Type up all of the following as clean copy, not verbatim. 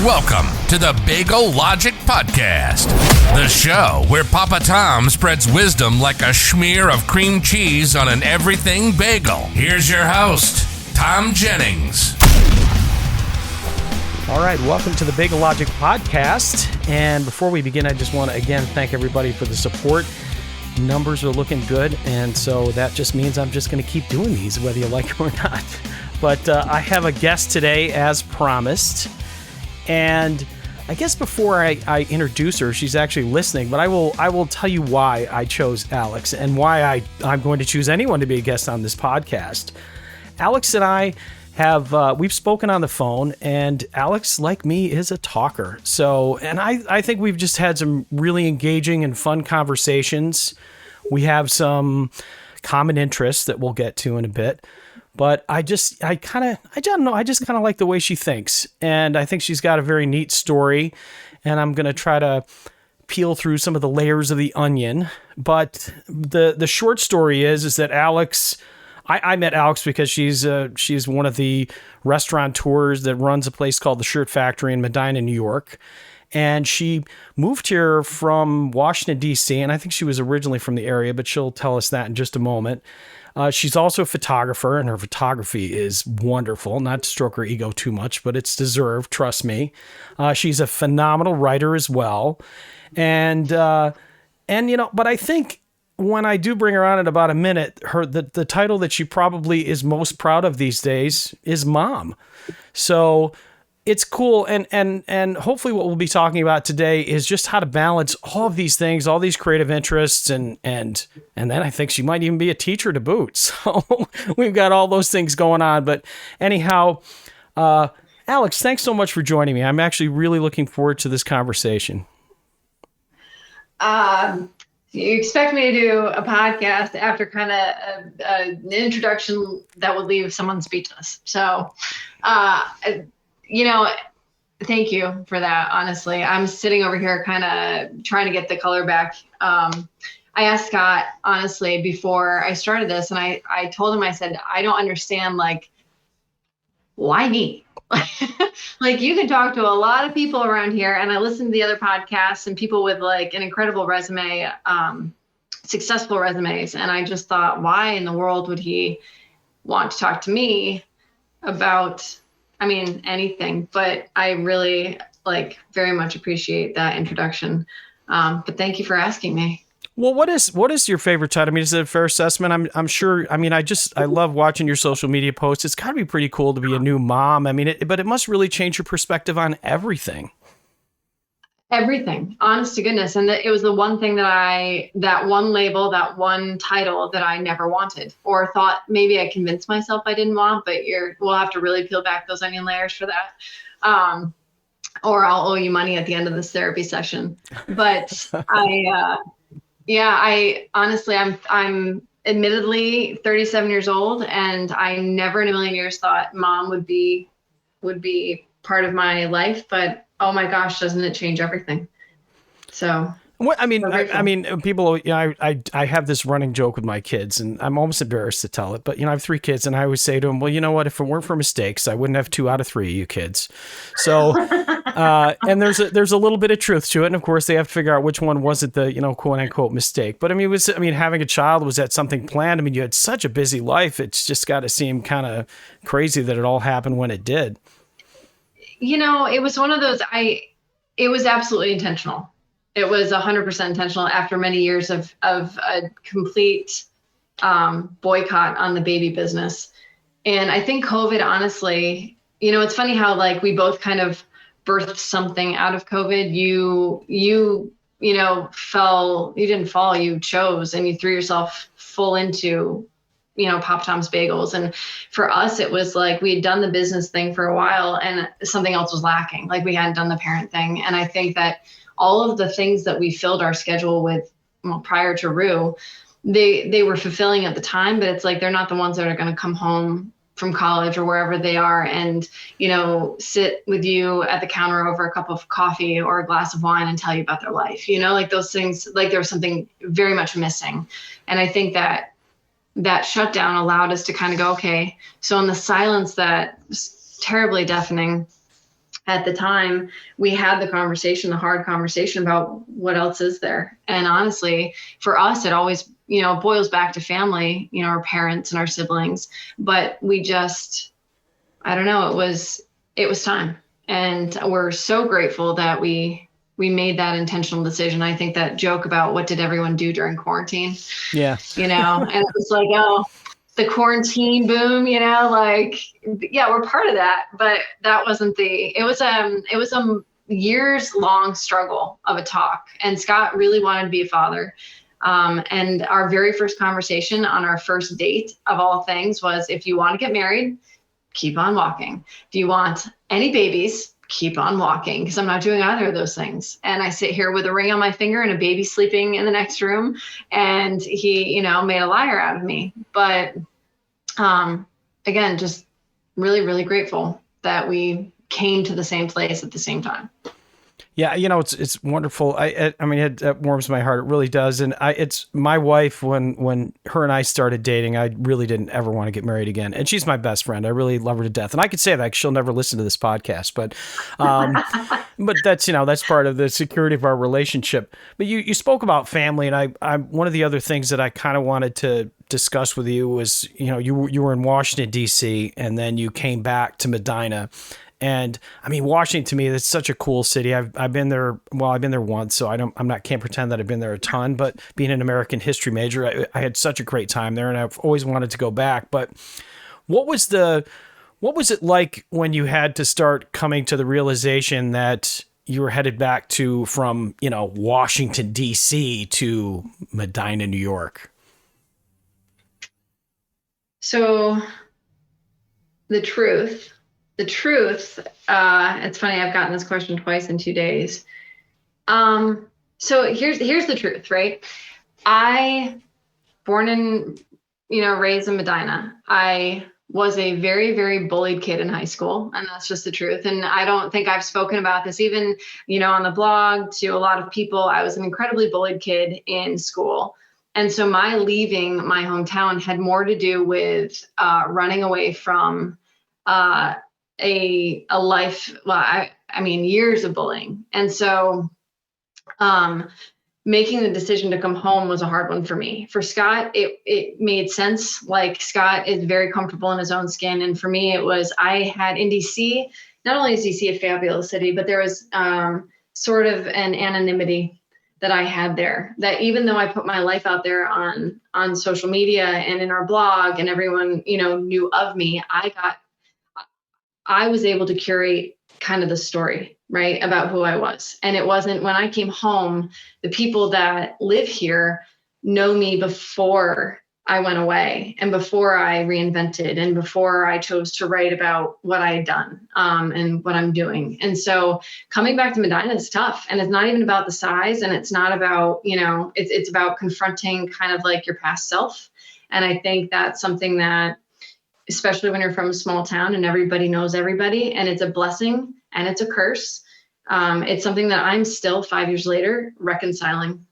Welcome to the Bagel Logic Podcast, the show where Papa Thom spreads wisdom like a smear of cream cheese on an everything bagel. Here's your host, Thom Jennings. All right, welcome to the Bagel Logic Podcast. And before we begin, I just want to again thank everybody for the support. Numbers are looking good, and so that just means I'm just going to keep doing these, whether you like them or not. But I have a guest today, as promised. And I guess before I introduce her, she's actually listening, but I will tell you why I chose Alix and why I'm going to choose anyone to be a guest on this podcast. Alix and I we've spoken on the phone, and Alix, like me, is a talker. So, and I think we've just had some really engaging and fun conversations. We have some common interests that we'll get to in a bit. But I just kind of like the way she thinks. And I think she's got a very neat story. And I'm going to try to peel through some of the layers of the onion. But the short story is that Alix, I met Alix because she's one of the restaurateurs that runs a place called the Shirt Factory in Medina, New York. And she moved here from Washington, D.C. And I think she was originally from the area, but she'll tell us that in just a moment. She's also a photographer, and her photography is wonderful. Not to stroke her ego too much, but it's deserved, trust me. She's a phenomenal writer as well. And but I think when I do bring her on in about a minute, the title that she probably is most proud of these days is mom. So it's cool, and hopefully what we'll be talking about today is just how to balance all of these things, all these creative interests, and then I think she might even be a teacher to boot. So we've got all those things going on. But anyhow, Alix, thanks so much for joining me. I'm actually really looking forward to this conversation. You expect me to do a podcast after kind of an introduction that would leave someone speechless. So, thank you for that. Honestly, I'm sitting over here kind of trying to get the color back. I asked Scott, honestly, before I started this, and I told him, I said, I don't understand, why me? You can talk to a lot of people around here, and I listen to the other podcasts and people with an incredible resume, successful resumes. And I just thought, why in the world would he want to talk to me about anything? But I really very much appreciate that introduction. But thank you for asking me. Well, what is your favorite title? Is it a fair assessment? I'm sure. I love watching your social media posts. It's got to be pretty cool to be a new mom. But it must really change your perspective on everything. Everything, honest to goodness. And it was the one thing that one label, that one title that I never wanted, or thought maybe I convinced myself I didn't want, but we'll have to really peel back those onion layers for that. Or I'll owe you money at the end of this therapy session. But I honestly, I'm admittedly 37 years old, and I never in a million years thought mom would be part of my life, but oh my gosh, doesn't it change everything? So, people, I have this running joke with my kids, and I'm almost embarrassed to tell it, but I have 3 kids, and I always say to them, well, you know what, if it weren't for mistakes, I wouldn't have 2 out of 3 of you kids. So, and there's a little bit of truth to it. And of course they have to figure out which one wasn't the, quote unquote mistake. But having a child, was that something planned? You had such a busy life. It's just got to seem kind of crazy that it all happened when it did. It was one of those, it was absolutely intentional. It was 100% intentional after many years of a complete boycott on the baby business. And I think COVID, honestly, it's funny how we both kind of birthed something out of COVID. You didn't fall, you chose, and you threw yourself full into Pop Tom's Bagels. And for us, it was we had done the business thing for a while and something else was lacking. We hadn't done the parent thing. And I think that all of the things that we filled our schedule with prior to Rue, they were fulfilling at the time, but it's they're not the ones that are going to come home from college or wherever they are and, sit with you at the counter over a cup of coffee or a glass of wine and tell you about their life, those things, there was something very much missing. And I think that shutdown allowed us to kind of go, okay, so in the silence that was terribly deafening, at the time, we had the hard conversation about what else is there. And honestly, for us, it always, boils back to family, our parents and our siblings. But we just, I don't know, it was time. And we're so grateful that we made that intentional decision. I think that joke about what did everyone do during quarantine? Yeah. And it was like, oh, the quarantine boom, yeah, we're part of that, but that wasn't it was a years long struggle of a talk. And Scott really wanted to be a father. And our very first conversation on our first date of all things was, if you want to get married, keep on walking. Do you want any babies? Keep on walking, because I'm not doing either of those things. And I sit here with a ring on my finger and a baby sleeping in the next room, and he, made a liar out of me. But again, just really, really grateful that we came to the same place at the same time. Yeah, it's wonderful. I mean, it warms my heart. It really does. And it's my wife, when her and I started dating, I really didn't ever want to get married again. And she's my best friend. I really love her to death. And I could say that, 'cause she'll never listen to this podcast, but that's part of the security of our relationship. But you spoke about family, and I one of the other things that I kind of wanted to discuss with you was, you were in Washington, D.C., and then you came back to Medina. And I mean, Washington, to me, that's such a cool city. I've been there. Well, I've been there once, so can't pretend that I've been there a ton. But being an American history major, I had such a great time there, and I've always wanted to go back. But what was it like when you had to start coming to the realization that you were headed back from Washington, D.C. to Medina, New York? So the truth, it's funny, I've gotten this question twice in 2 days. So here's the truth, right? I, born and, raised in Medina. I was a very, very bullied kid in high school, and that's just the truth. And I don't think I've spoken about this even, on the blog to a lot of people. I was an incredibly bullied kid in school. And so my leaving my hometown had more to do with running away from a life, I mean, years of bullying. And so making the decision to come home was a hard one for me. For Scott, it made sense. Like, Scott is very comfortable in his own skin. And for me, it was, I had in DC, not only is DC a fabulous city, but there was sort of an anonymity that I had there, that even though I put my life out there on social media and in our blog, and everyone, knew of me, I was able to curate kind of the story, right, about who I was. And it wasn't, when I came home, the people that live here know me before I went away, and before I reinvented, and before I chose to write about what I had done and what I'm doing. And so coming back to Medina is tough, and it's not even about the size, and it's not about, it's about confronting kind of like your past self. And I think that's something that, especially when you're from a small town and everybody knows everybody, and it's a blessing and it's a curse. It's something that I'm still 5 years later reconciling,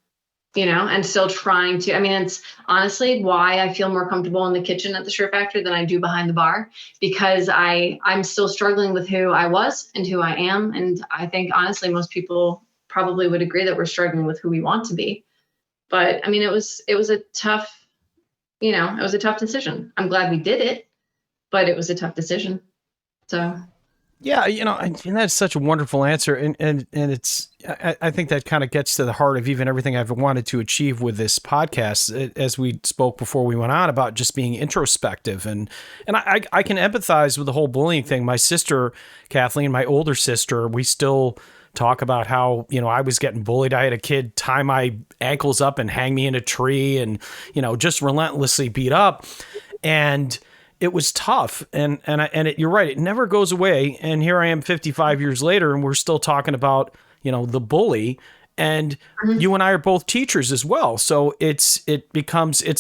and still trying to, it's honestly why I feel more comfortable in the kitchen at the Shirt Factory than I do behind the bar, because I'm still struggling with who I was and who I am. And I think honestly, most people probably would agree that we're struggling with who we want to be. But it was a tough, it was a tough decision. I'm glad we did it, but it was a tough decision. So, yeah, and that's such a wonderful answer. And it's, I think that kind of gets to the heart of even everything I've wanted to achieve with this podcast, as we spoke before we went on about just being introspective. And I can empathize with the whole bullying thing. My sister, Kathleen, my older sister, we still talk about how, I was getting bullied. I had a kid tie my ankles up and hang me in a tree and, just relentlessly beat up. And it was tough. And you're right. It never goes away. And here I am 55 years later, and we're still talking about, the bully. And you and I are both teachers as well. So it's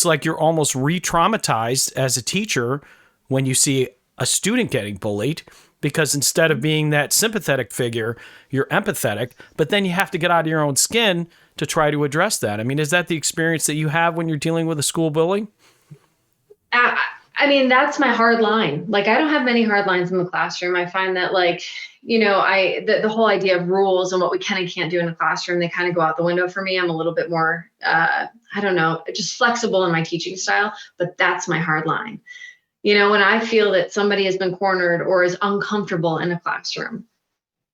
like you're almost re-traumatized as a teacher when you see a student getting bullied, because instead of being that sympathetic figure, you're empathetic, but then you have to get out of your own skin to try to address that. Is that the experience that you have when you're dealing with a school bully? I mean, that's my hard line. Like, I don't have many hard lines in the classroom. I find that, like, the whole idea of rules and what we can and can't do in a classroom, they kind of go out the window for me. I'm a little bit more, I don't know, just flexible in my teaching style, but that's my hard line. When I feel that somebody has been cornered or is uncomfortable in a classroom,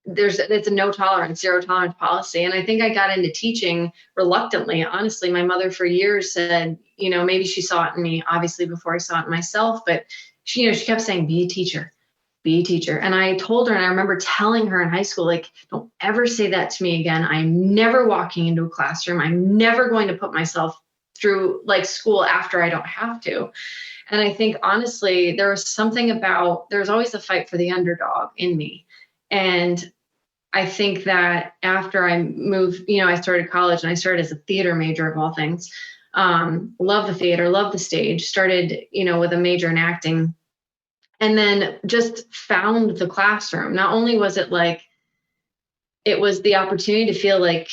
it's a no tolerance, zero tolerance policy. And I think I got into teaching reluctantly. Honestly, my mother for years said, maybe she saw it in me, obviously, before I saw it in myself, but she kept saying, be a teacher, be a teacher. And I told her, and I remember telling her in high school, like, don't ever say that to me again. I'm never walking into a classroom. I'm never going to put myself through like school after I don't have to. And I think, honestly, there's always a fight for the underdog in me. And I think that after I moved, I started college, and I started as a theater major of all things. Love the theater, love the stage, started, with a major in acting, and then just found the classroom. Not only was it was the opportunity to feel like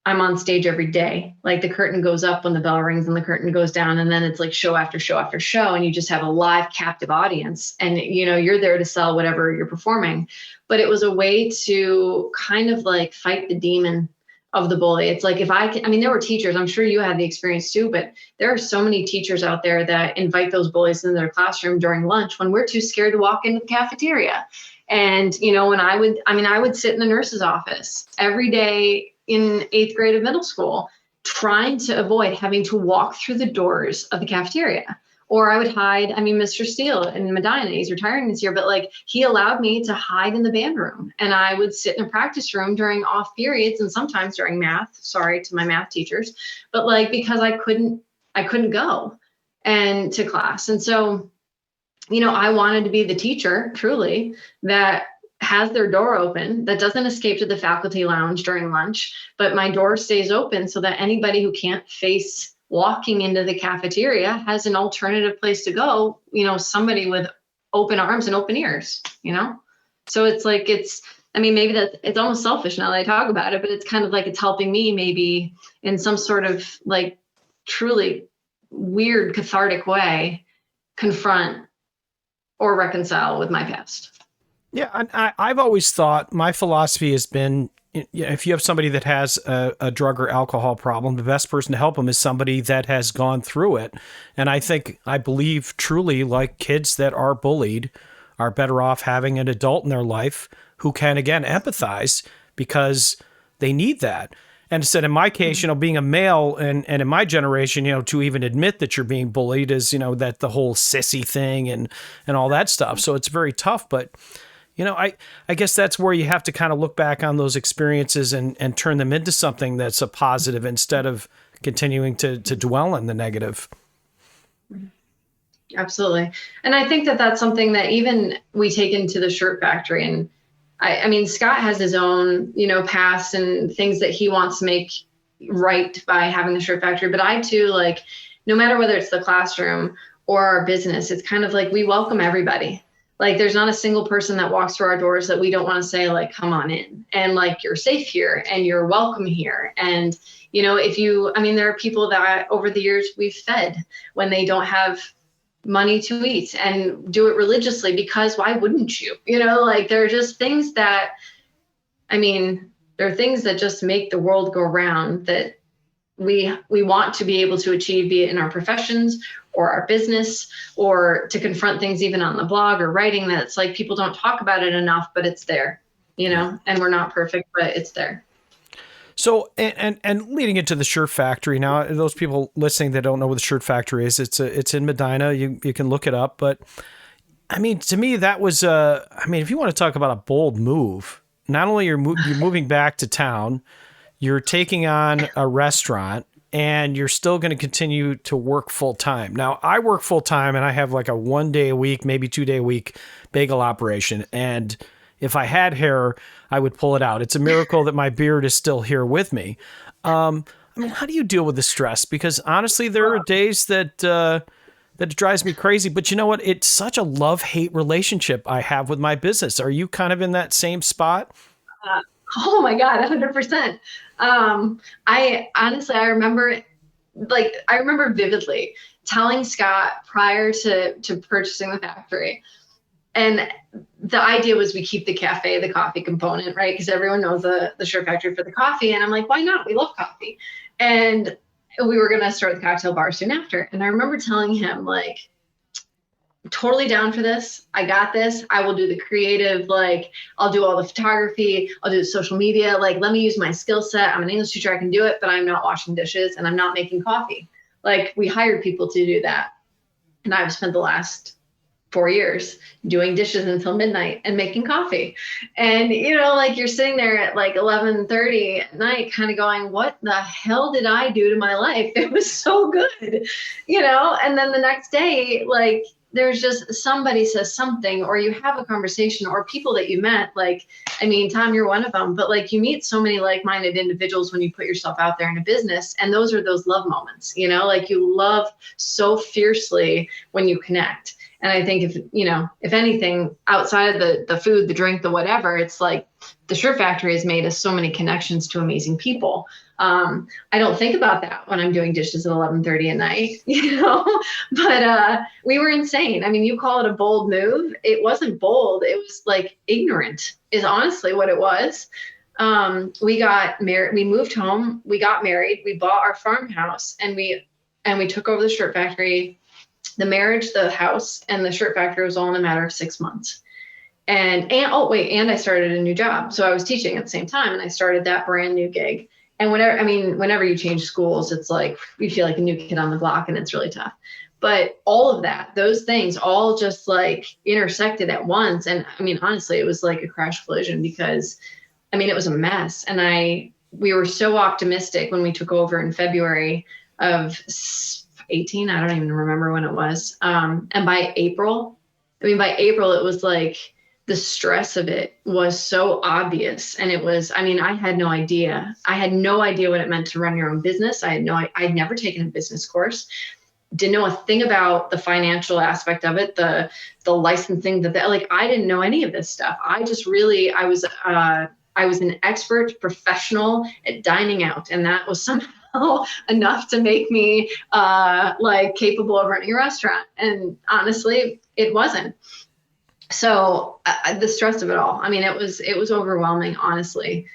I'm on stage every day. Like, the curtain goes up when the bell rings and the curtain goes down. And then it's like show after show after show. And you just have a live captive audience, and, you're there to sell whatever you're performing. But it was a way to kind of like fight the demon of the bully. It's like, there were teachers, I'm sure you had the experience too, but there are so many teachers out there that invite those bullies into their classroom during lunch when we're too scared to walk into the cafeteria. And, when I would sit in the nurse's office every day in 8th grade of middle school, trying to avoid having to walk through the doors of the cafeteria. Or I would hide, Mr. Steele in Medina, he's retiring this year, but like, he allowed me to hide in the band room, and I would sit in a practice room during off periods and sometimes during math, sorry to my math teachers, but like, because I couldn't go and to class. And so, I wanted to be the teacher truly that has their door open, that doesn't escape to the faculty lounge during lunch, but my door stays open so that anybody who can't face walking into the cafeteria has an alternative place to go, somebody with open arms and open ears, So it's like, maybe it's almost selfish now that I talk about it, but it's kind of like, it's helping me maybe in some sort of like truly weird cathartic way confront or reconcile with my past. Yeah, I've always thought, my philosophy has been, if you have somebody that has a drug or alcohol problem, the best person to help them is somebody that has gone through it. And I believe truly, like, kids that are bullied are better off having an adult in their life who can, again, empathize, because they need that. And instead, in my case, being a male and in my generation, to even admit that you're being bullied is, that the whole sissy thing and all that stuff. So it's very tough. But I guess that's where you have to kind of look back on those experiences and turn them into something that's a positive instead of continuing to dwell in the negative. Absolutely. And I think that that's something that even we take into the shirt factory. And Scott has his own, past and things that he wants to make right by having the shirt factory. But I too, like, no matter whether it's the classroom or our business, it's kind of like we welcome everybody. Like, there's not a single person that walks through our doors that we don't want to say, like, come on in, and like, you're safe here and you're welcome here. And, there are people that over the years we've fed when they don't have money to eat, and do it religiously, because why wouldn't you? There are just things that, there are things that just make the world go round that we want to be able to achieve, be it in our professions or our business, or to confront things even on the blog or writing, that it's like people don't talk about it enough, but it's there, and we're not perfect, but it's there. So, and leading into the shirt factory, now, those people listening that don't know what the shirt factory is, it's in Medina. You can look it up, but to me, that was, if you want to talk about a bold move, not only you're moving back to town, you're taking on a restaurant, and you're still going to continue to work full time. Now, I work full time, and I have like a 1 day a week, maybe 2 day a week bagel operation. And if I had hair, I would pull it out. It's a miracle that my beard is still here with me. How do you deal with the stress? Because honestly, there are days that it drives me crazy. But you know what? It's such a love-hate relationship I have with my business. Are you kind of in that same spot? Oh my God, 100%. I remember vividly telling Scott prior to purchasing the factory. And the idea was we keep the coffee component, right? Because everyone knows the shirt factory for the coffee. And I'm like, why not? We love coffee. And we were going to start the cocktail bar soon after. And I remember telling him, like, totally down for this. I got this. I will do the creative, like, I'll do all the photography. I'll do the social media. Like, let me use my skill set. I'm an English teacher. I can do it, but I'm not washing dishes and I'm not making coffee. Like, we hired people to do that. And I've spent the last 4 years doing dishes until midnight and making coffee. And, you know, like, you're sitting there at like 11:30 at night kind of going, what the hell did I do to my life? It was so good, you know? And then the next day, like, there's just somebody says something, or you have a conversation, or people that you met. Like, I mean, Thom, you're one of them, but like, you meet so many like-minded individuals when you put yourself out there in a business. And those are those love moments, you know, like, you love so fiercely when you connect. And I think if anything outside of the food, the drink, the whatever, it's like the shirt factory has made us so many connections to amazing people. I don't think about that when I'm doing dishes at 11:30 at night, you know, but we were insane. I mean, you call it a bold move. It wasn't bold. It was like ignorant is honestly what it was. We got married, we moved home, we got married, we bought our farmhouse, and we took over the shirt factory. The marriage, the house, and the shirt factory was all in a matter of 6 months. And I started a new job. So I was teaching at the same time, and I started that brand new gig. And whenever you change schools, it's like, you feel like a new kid on the block, and it's really tough. But all of that, those things all just like intersected at once. And I mean, honestly, it was like a crash collision, because I mean, it was a mess. And we were so optimistic when we took over in February of 18. I don't even remember when it was. And by April, it was like the stress of it was so obvious. And it was, I mean, I had no idea. I had no idea what it meant to run your own business. I'd never taken a business course. Didn't know a thing about the financial aspect of it, the licensing, like, I didn't know any of this stuff. I was an expert professional at dining out. And that was somehow enough to make me like capable of running a restaurant. And honestly, it wasn't. So the stress of it all, I mean, it was overwhelming, honestly.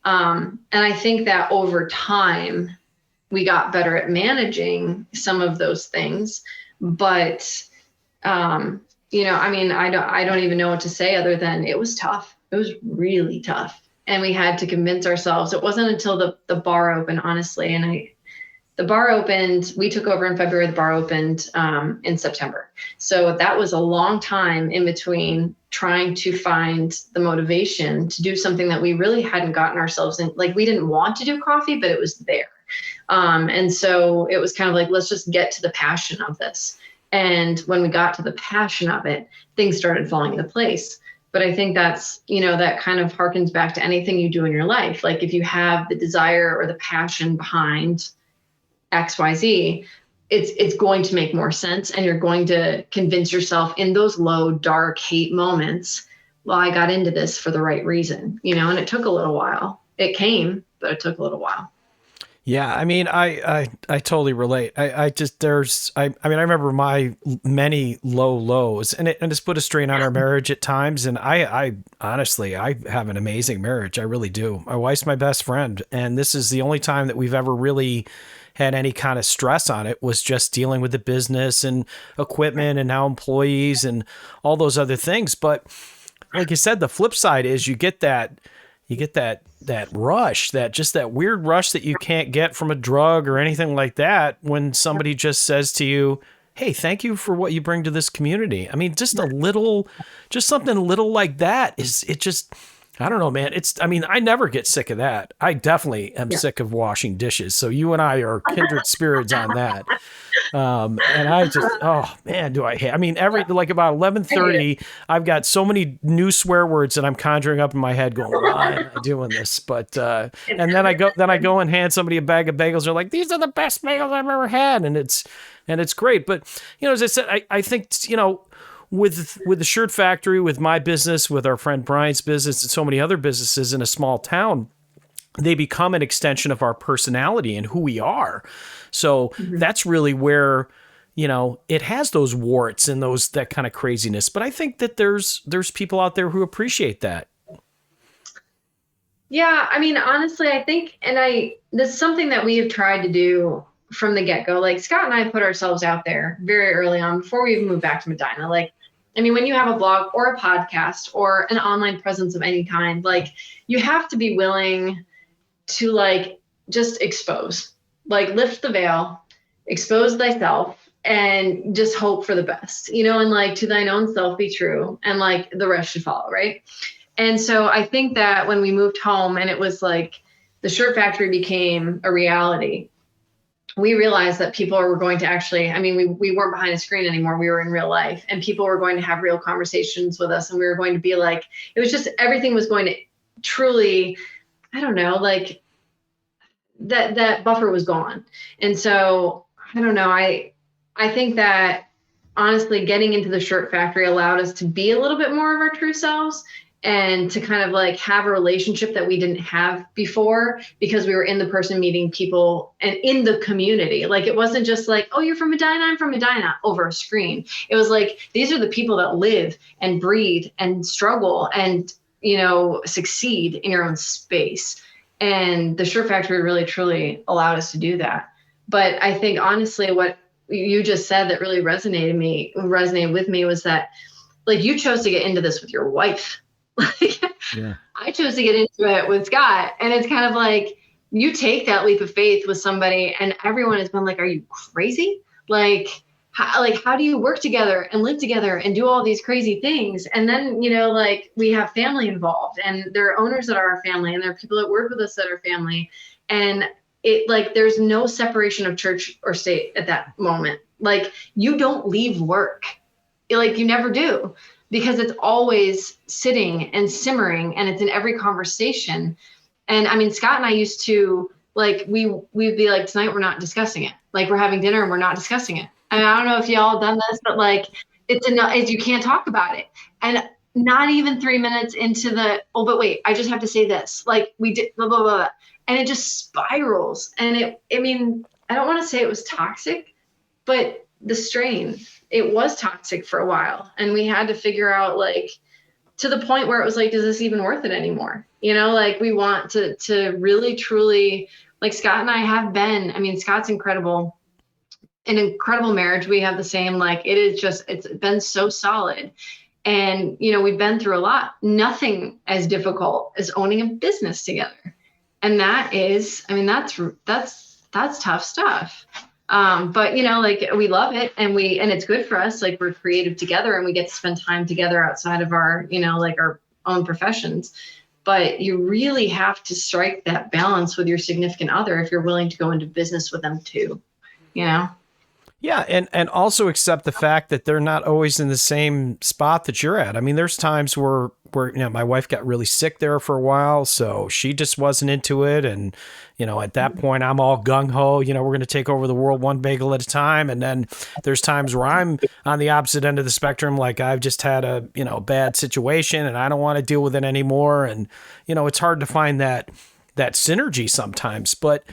And I think that over time we got better at managing some of those things, but you know, I mean, I don't even know what to say other than it was tough. It was really tough. And we had to convince ourselves. It wasn't until the bar opened, honestly. And the bar opened, we took over in February, the bar opened in September. So that was a long time in between trying to find the motivation to do something that we really hadn't gotten ourselves in. Like, we didn't want to do coffee, but it was there. And so it was kind of like, let's just get to the passion of this. And when we got to the passion of it, things started falling into place. But I think that's, you know, that kind of harkens back to anything you do in your life. Like, if you have the desire or the passion behind XYZ, it's going to make more sense. And you're going to convince yourself in those low, dark, hate moments, well, I got into this for the right reason, you know, and it took a little while. It came, but it took a little while. Yeah, I mean, I totally relate. I remember my many low lows, and it's put a strain on our marriage at times. And I honestly, I have an amazing marriage. I really do. My wife's my best friend, and this is the only time that we've ever really had any kind of stress on it, was just dealing with the business and equipment and now employees and all those other things. But like you said, the flip side is you get that rush, that weird rush that you can't get from a drug or anything like that, when somebody just says to you, hey, thank you for what you bring to this community. I mean, just something little like that I don't know, man. I never get sick of that. I definitely am sick of washing dishes. So you and I are kindred spirits on that. And I just, oh man, do I hate, like about 11:30, I've got so many new swear words that I'm conjuring up in my head going, why am I doing this? But, and then I go and hand somebody a bag of bagels. They're like, these are the best bagels I've ever had. And it's great. But, you know, as I said, I think, you know, with the shirt factory, with my business, with our friend Brian's business, and so many other businesses in a small town, they become an extension of our personality and who we are. So that's really where, it has those warts and that kind of craziness. But I think that there's people out there who appreciate that. Yeah. I mean, honestly, I think, this is something that we have tried to do from the get-go. Like Scott and I put ourselves out there very early on before we even moved back to Medina. Like, I mean, when you have a blog or a podcast or an online presence of any kind, like you have to be willing to like just expose, like lift the veil, expose thyself, and just hope for the best, and like to thine own self be true, and like the rest should follow, right? And so I think that when we moved home and it was like the shirt factory became a reality, we realized that people were going to actually, I mean, we weren't behind a screen anymore. We were in real life, and people were going to have real conversations with us. And we were going to be like, it was just, everything was going to truly, I don't know, like that buffer was gone. And so I don't know. I think that honestly, getting into the shirt factory allowed us to be a little bit more of our true selves, and to kind of like have a relationship that we didn't have before, because we were in the person meeting people and in the community. Like, it wasn't just like, oh, you're from Medina, I'm from Medina, over a screen. It was like, these are the people that live and breathe and struggle and, succeed in your own space. And the shirt factory really, truly allowed us to do that. But I think honestly, what you just said that really resonated with me was that, like, you chose to get into this with your wife. Yeah. I chose to get into it with Scott, and it's kind of like you take that leap of faith with somebody, and everyone has been like, "Are you crazy? How do you work together and live together and do all these crazy things?" And then like we have family involved, and there are owners that are our family, and there are people that work with us that are family, and it like there's no separation of church or state at that moment. Like, you don't leave work, like you never do. Because it's always sitting and simmering, and it's in every conversation. And I mean, Scott and I used to like, we'd be like, tonight we're not discussing it. Like, we're having dinner and we're not discussing it. And I don't know if y'all done this, but like, it's enough, you can't talk about it. And not even 3 minutes into oh, but wait, I just have to say this. Like, we did blah, blah, blah. And it just spirals. And I mean, I don't want to say it was toxic, but the strain, it was toxic for a while. And we had to figure out, like, to the point where it was like, is this even worth it anymore? Like, we want to really, truly, like, Scott and I have been, I mean, Scott's incredible, an incredible marriage. We have the same, like, it's been so solid. And, we've been through a lot. Nothing as difficult as owning a business together. And that is, I mean, that's tough stuff. But like, we love it, and it's good for us. Like, we're creative together, and we get to spend time together outside of our, like our own professions. But you really have to strike that balance with your significant other if you're willing to go into business with them too, Yeah. And also accept the fact that they're not always in the same spot that you're at. I mean, there's times where my wife got really sick there for a while, so she just wasn't into it. And, at that point, I'm all gung-ho, we're going to take over the world one bagel at a time. And then there's times where I'm on the opposite end of the spectrum, like I've just had a, bad situation and I don't want to deal with it anymore. And, it's hard to find that synergy sometimes. But,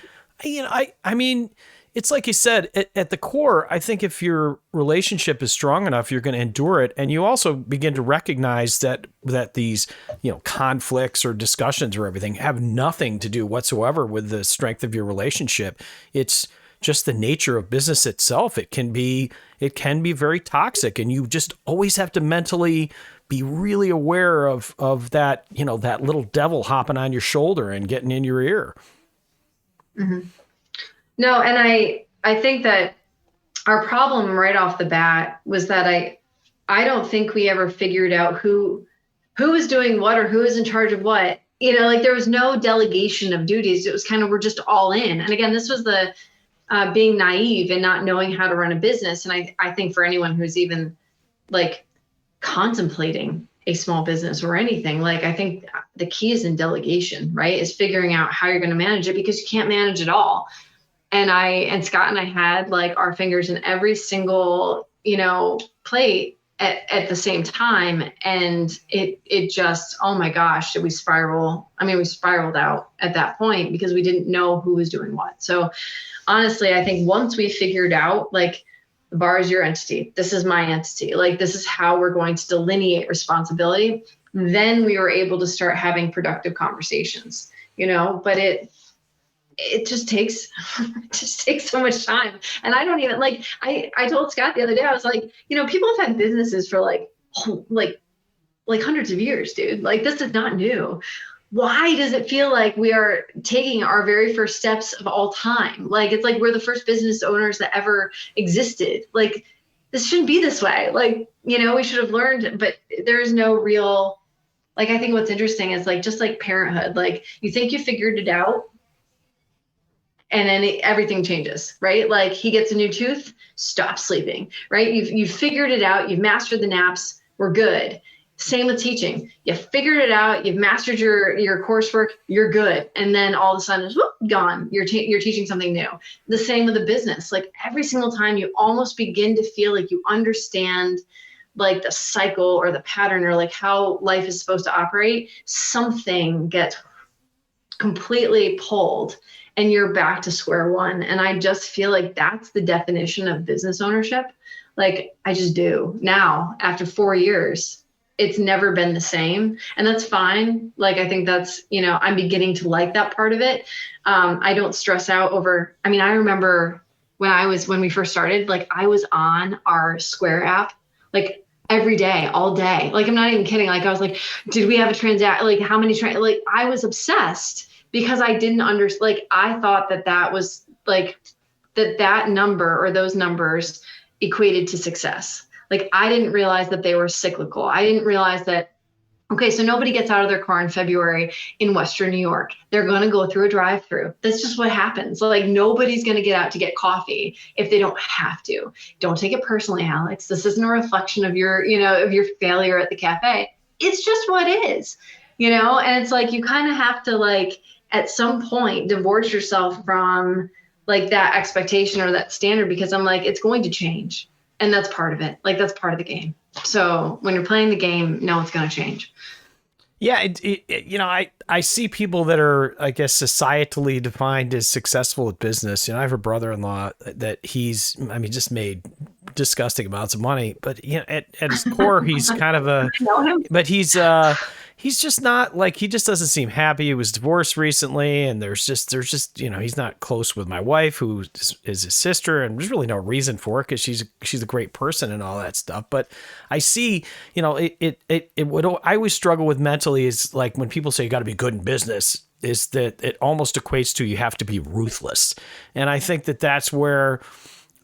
I mean, it's like you said, at the core, I think if your relationship is strong enough, you're going to endure it. And you also begin to recognize that these, conflicts or discussions or everything have nothing to do whatsoever with the strength of your relationship. It's just the nature of business itself. It can be very toxic, and you just always have to mentally be really aware of that, that little devil hopping on your shoulder and getting in your ear. Mm-hmm. No, and I think that our problem right off the bat was that I don't think we ever figured out who was doing what or who was in charge of what. Like, there was no delegation of duties. It was kind of, we're just all in. And again, this was the being naive and not knowing how to run a business. And I think for anyone who's even like contemplating a small business or anything, like, I think the key is in delegation, right? Is figuring out how you're going to manage it, because you can't manage it all. And Scott and I had like our fingers in every single, plate at the same time. And it just, oh my gosh, did we spiral? I mean, we spiraled out at that point because we didn't know who was doing what. So honestly, I think once we figured out like The bar is your entity. This is my entity. Like, this is how we're going to delineate responsibility. Then we were able to start having productive conversations, but it just takes so much time. And I don't even I told Scott the other day, I was like, people have had businesses for like hundreds of years, dude. Like, this is not new. Why does it feel like we are taking our very first steps of all time? Like, it's like we're the first business owners that ever existed. Like, this shouldn't be this way. Like, we should have learned, but there is no real, I think what's interesting is just like parenthood, like, you think you figured it out and then everything changes, right? Like, he gets a new tooth, stop sleeping, right? You've figured it out. You've mastered the naps. We're good. Same with teaching. You figured it out. You've mastered your coursework. You're good. And then all of a sudden it's gone. You're teaching something new. The same with a business. Like, every single time you almost begin to feel like you understand like the cycle or the pattern or like how life is supposed to operate, something gets completely pulled and you're back to square one. And I just feel like that's the definition of business ownership. Like, I just do now after 4 years. It's never been the same, and that's fine. Like, I think that's, I'm beginning to like that part of it. I don't stress out over, I remember when we first started, like, I was on our Square app, like, every day, all day. Like, I'm not even kidding. Like, I was like, did we have a like, how many, like, I was obsessed because I didn't understand. Like, I thought that was like, that number or those numbers equated to success. Like, I didn't realize that they were cyclical. I didn't realize that, okay, so nobody gets out of their car in February in Western New York. They're going to go through a drive-through. That's just what happens. Like, nobody's going to get out to get coffee if they don't have to. Don't take it personally, Alix. This isn't a reflection of your failure at the cafe. It's just what is, and it's like, you kind of have to, like, at some point divorce yourself from like that expectation or that standard, because I'm like, it's going to change. And that's part of it. Like, that's part of the game. So when you're playing the game, no, it's going to change. Yeah. I see people that are, I guess, societally defined as successful at business. I have a brother-in-law that he's just made disgusting amounts of money, but at his core, he's kind of a, but he's just not, like, he just doesn't seem happy. He was divorced recently, and there's just, he's not close with my wife, who is his sister, and there's really no reason for it because she's a great person and all that stuff. But I see, what I always struggle with mentally is, like, when people say you got to be good in business, is that it almost equates to you have to be ruthless. And I think that that's where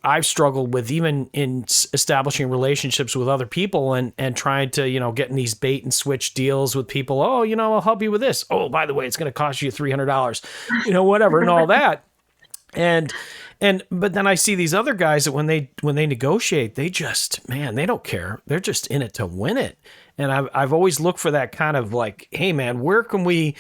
I've struggled with, even in establishing relationships with other people and trying to, get in these bait and switch deals with people. Oh, I'll help you with this. Oh, by the way, it's going to cost you $300, whatever, and all that. But then I see these other guys that when they negotiate, they just, man, they don't care. They're just in it to win it. And I've always looked for that kind of like, hey man, where can we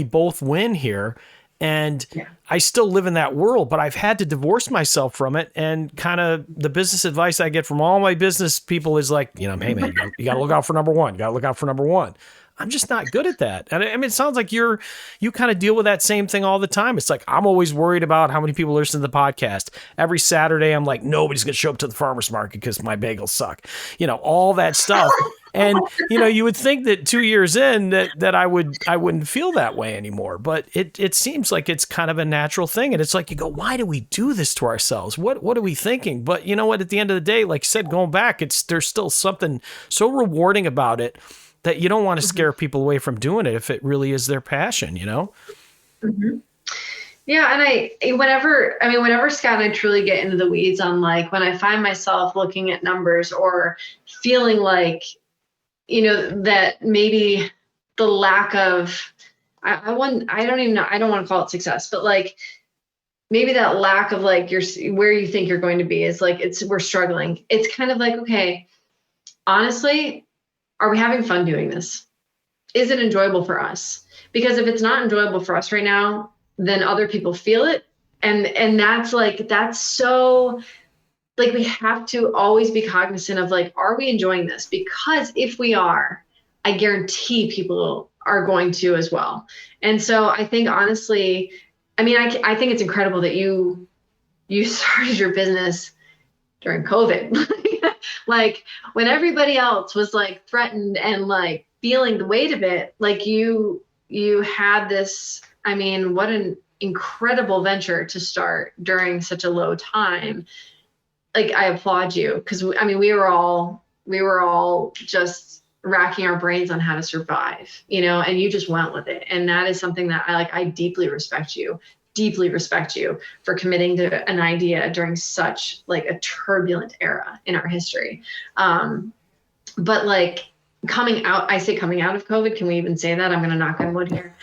both win here? And yeah. I still live in that world, but I've had to divorce myself from it. And kind of the business advice I get from all my business people is like, hey man, you got to look out for number one. You got to look out for number one. I'm just not good at that. And it sounds like you kind of deal with that same thing all the time. It's like, I'm always worried about how many people listen to the podcast. Every Saturday, I'm like, nobody's going to show up to the farmer's market because my bagels suck, all that stuff. And, you would think that 2 years in that I wouldn't feel that way anymore. But it seems like it's kind of a natural thing. And it's like, you go, why do we do this to ourselves? What are we thinking? But you know what, at the end of the day, like you said, going back, there's still something so rewarding about it that you don't want to scare people away from doing it if it really is their passion, Mm-hmm. Yeah. And whenever Scott and I truly get into the weeds on, like, when I find myself looking at numbers or feeling like, that maybe the lack of, I don't want to call it success, but like maybe that lack of like where you think you're going to be is like, we're struggling. It's kind of like, okay, honestly, are we having fun doing this? Is it enjoyable for us? Because if it's not enjoyable for us right now, then other people feel it. And that's so, like, we have to always be cognizant of, like, are we enjoying this? Because if we are, I guarantee people are going to as well. And so I think, honestly, I think it's incredible that you started your business during COVID. Like when everybody else was like threatened and like feeling the weight of it, like you had this, I mean, what an incredible venture to start during such a low time. Like, I applaud you, because I mean, we were all just racking our brains on how to survive, and you just went with it. And that is something that I deeply respect you for committing to an idea during such like a turbulent era in our history. But like coming out of COVID, can we even say that? I'm going to knock on wood here.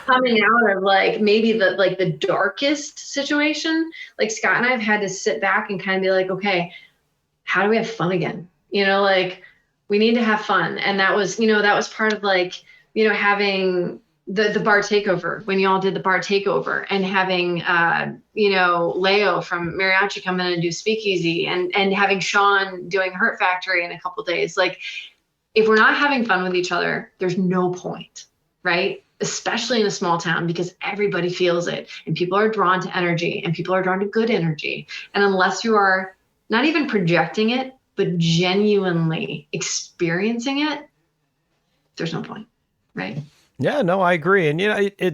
Coming out of like maybe the darkest situation, like Scott and I have had to sit back and kind of be like, okay, how do we have fun again? Like we need to have fun. And that was part of like, having the bar takeover, when y'all did the bar takeover, and having, Leo from Myriad come in and do Speakeasy, and having Sean doing Hurt Factory in a couple of days. Like, if we're not having fun with each other, there's no point, right? Especially in a small town, because everybody feels it, and people are drawn to energy, and people are drawn to good energy. And unless you are not even projecting it, but genuinely experiencing it, there's no point, right? Yeah, no, I agree. And,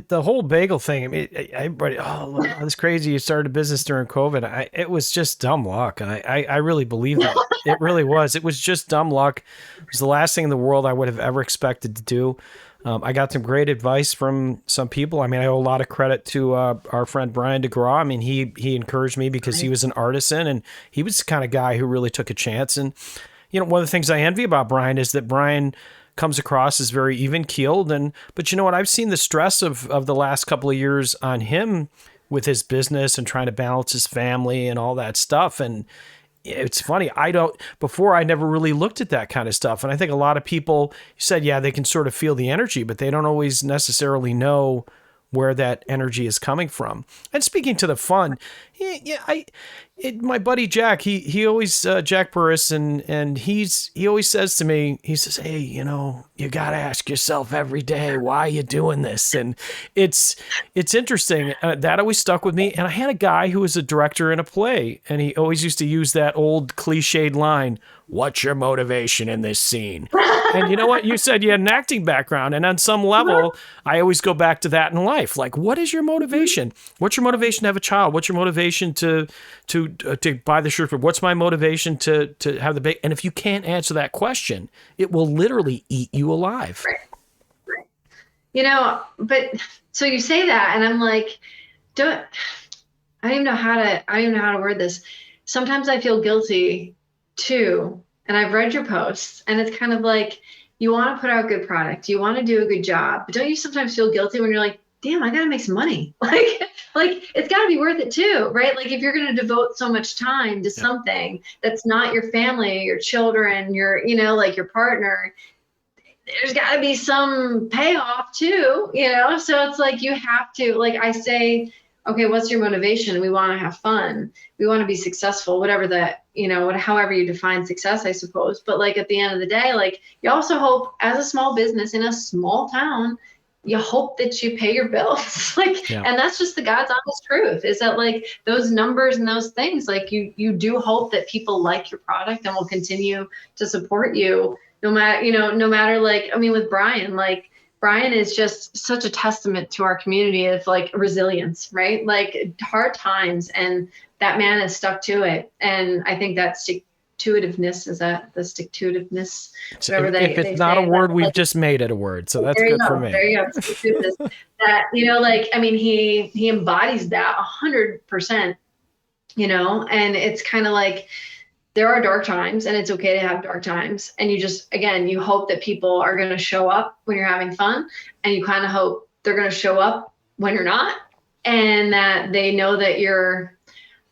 the whole bagel thing, I mean, everybody, oh, it's crazy. You started a business during COVID. It was just dumb luck. I really believe that. It really was. It was just dumb luck. It was the last thing in the world I would have ever expected to do. I got some great advice from some people. I mean, I owe a lot of credit to our friend Brian DeGraw. I mean, he encouraged me because he was an artisan, and he was the kind of guy who really took a chance. And, one of the things I envy about Brian is that Brian comes across as very even keeled. But you know what? I've seen the stress of the last couple of years on him with his business and trying to balance his family and all that stuff. And it's funny. Before I never really looked at that kind of stuff. And I think a lot of people said, yeah, they can sort of feel the energy, but they don't always necessarily know where that energy is coming from. And speaking to the fun, my buddy Jack, he always, Jack Burris, and he always says to me, he says, hey, you got to ask yourself every day, why are you doing this? And it's interesting. That always stuck with me. And I had a guy who was a director in a play, and he always used to use that old cliched line, what's your motivation in this scene? And you know what? You said you had an acting background, and on some level, I always go back to that in life. Like, what is your motivation? What's your motivation to have a child? What's your motivation to buy the shirt? What's my motivation to have the baby? And if you can't answer that question, it will literally eat you alive. Right. But so you say that, and I'm like, I don't even know how to word this. Sometimes I feel guilty too. And I've read your posts, and it's kind of like, you want to put out good product, you want to do a good job, but don't you sometimes feel guilty when you're like, damn, I got to make some money? Like it's got to be worth it too, right? Like if you're going to devote so much time to something that's not your family, your children, your partner, there's got to be some payoff too, So it's like, you have to, like I say, okay, what's your motivation? We want to have fun. We want to be successful, whatever that, however you define success, I suppose. But like at the end of the day, like you also hope, as a small business in a small town, you hope that you pay your bills. And that's just the God's honest truth, is that like those numbers and those things, like you do hope that people like your product and will continue to support you no matter like, I mean, with Brian, like, Brian is just such a testament to our community of like resilience, right? Like hard times, and that man has stuck to it. And I think that stick-to-itiveness, is that the stick-to-itiveness? If it's not a word, we've just made it a word. So that's good for me. There you go. Stick-to-itiveness. That, like, I mean, he embodies that 100%, and it's kind of like, there are dark times, and it's okay to have dark times. And you just, again, you hope that people are going to show up when you're having fun, and you kind of hope they're going to show up when you're not, and that they know that